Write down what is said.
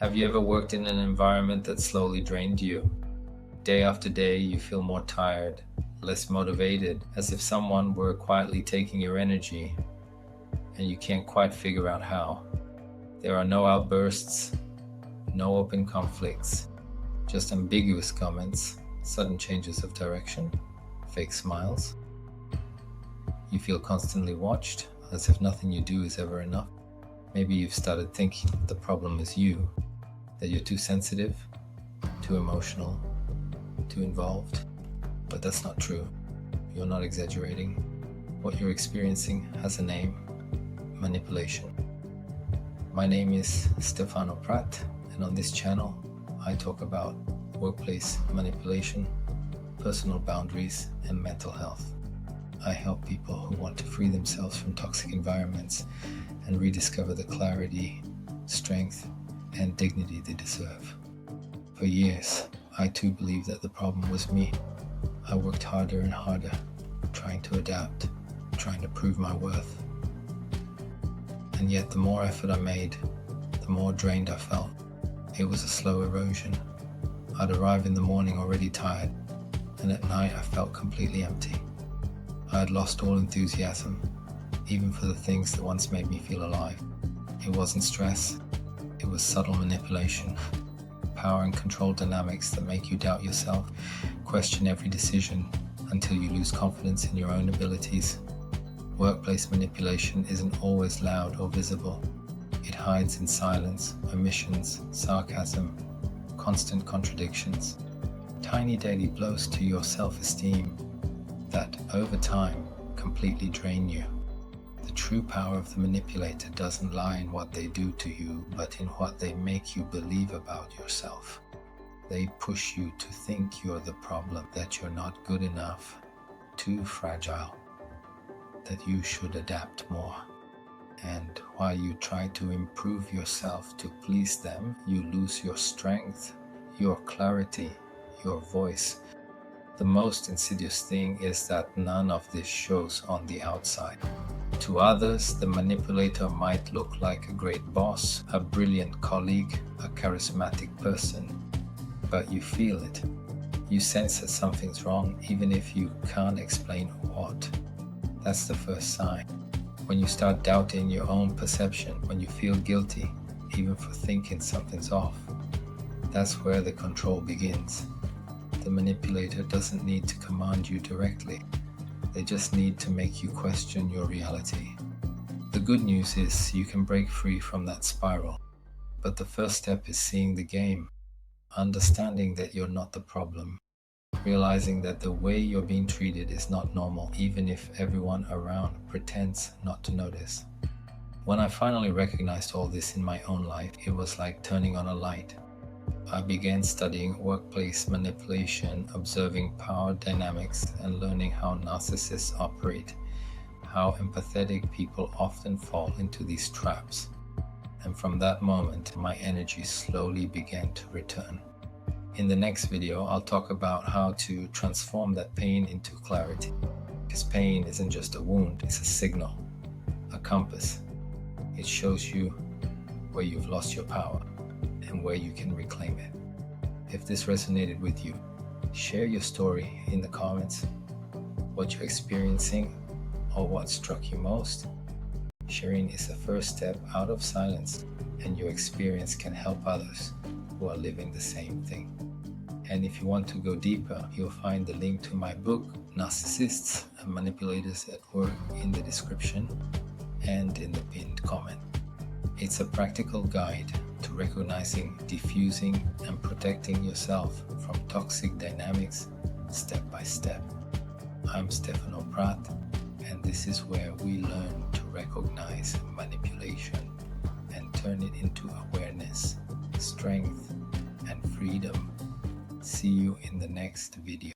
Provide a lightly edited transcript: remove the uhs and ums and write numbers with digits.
Have you ever worked in an environment that slowly drained you? Day after day, you feel more tired, less motivated, as if someone were quietly taking your energy, and you can't quite figure out how. There are no outbursts, no open conflicts, just ambiguous comments, sudden changes of direction, fake smiles. You feel constantly watched, as if nothing you do is ever enough. Maybe you've started thinking the problem is you, that you're too sensitive, too emotional, too involved. But that's not true. You're not exaggerating. What you're experiencing has a name: manipulation. My name is Stefano Prat, and on this channel, I talk about workplace manipulation, personal boundaries, and mental health. I help people who want to free themselves from toxic environments and rediscover the clarity, strength, and dignity they deserve. For years, I too believed that the problem was me. I worked harder and harder, trying to adapt, trying to prove my worth. And yet the more effort I made, the more drained I felt. It was a slow erosion. I'd arrive in the morning already tired, and at night I felt completely empty. I had lost all enthusiasm, even for the things that once made me feel alive. It wasn't stress, it was subtle manipulation. Power and control dynamics that make you doubt yourself, question every decision until you lose confidence in your own abilities. Workplace manipulation isn't always loud or visible. It hides in silence, omissions, sarcasm, constant contradictions, tiny daily blows to your self-esteem that, over time, completely drain you. The true power of the manipulator doesn't lie in what they do to you, but in what they make you believe about yourself. They push you to think you're the problem, that you're not good enough, too fragile, that you should adapt more. And while you try to improve yourself to please them, you lose your strength, your clarity, your voice. The most insidious thing is that none of this shows on the outside. To others, the manipulator might look like a great boss, a brilliant colleague, a charismatic person, but you feel it. You sense that something's wrong, even if you can't explain what. That's the first sign. When you start doubting your own perception, when you feel guilty, even for thinking something's off, that's where the control begins. The manipulator doesn't need to command you directly. They just need to make you question your reality. The good news is you can break free from that spiral. But the first step is seeing the game, understanding that you're not the problem, realizing that the way you're being treated is not normal, even if everyone around pretends not to notice. When I finally recognized all this in my own life, it was like turning on a light. I began studying workplace manipulation, observing power dynamics, and learning how narcissists operate, how empathetic people often fall into these traps. And from that moment, my energy slowly began to return. In the next video, I'll talk about how to transform that pain into clarity. Because pain isn't just a wound, it's a signal, a compass. It shows you where you've lost your power and where you can reclaim it. If this resonated with you, share your story in the comments, what you're experiencing or what struck you most. Sharing is the first step out of silence, and your experience can help others who are living the same thing. And if you want to go deeper, you'll find the link to my book, Narcissists and Manipulators at Work, in the description and in the pinned comment. It's a practical guide to recognizing, diffusing, and protecting yourself from toxic dynamics step by step. I'm Stefano Prat, and this is where we learn to recognize manipulation and turn it into awareness, strength, and freedom. See you in the next video.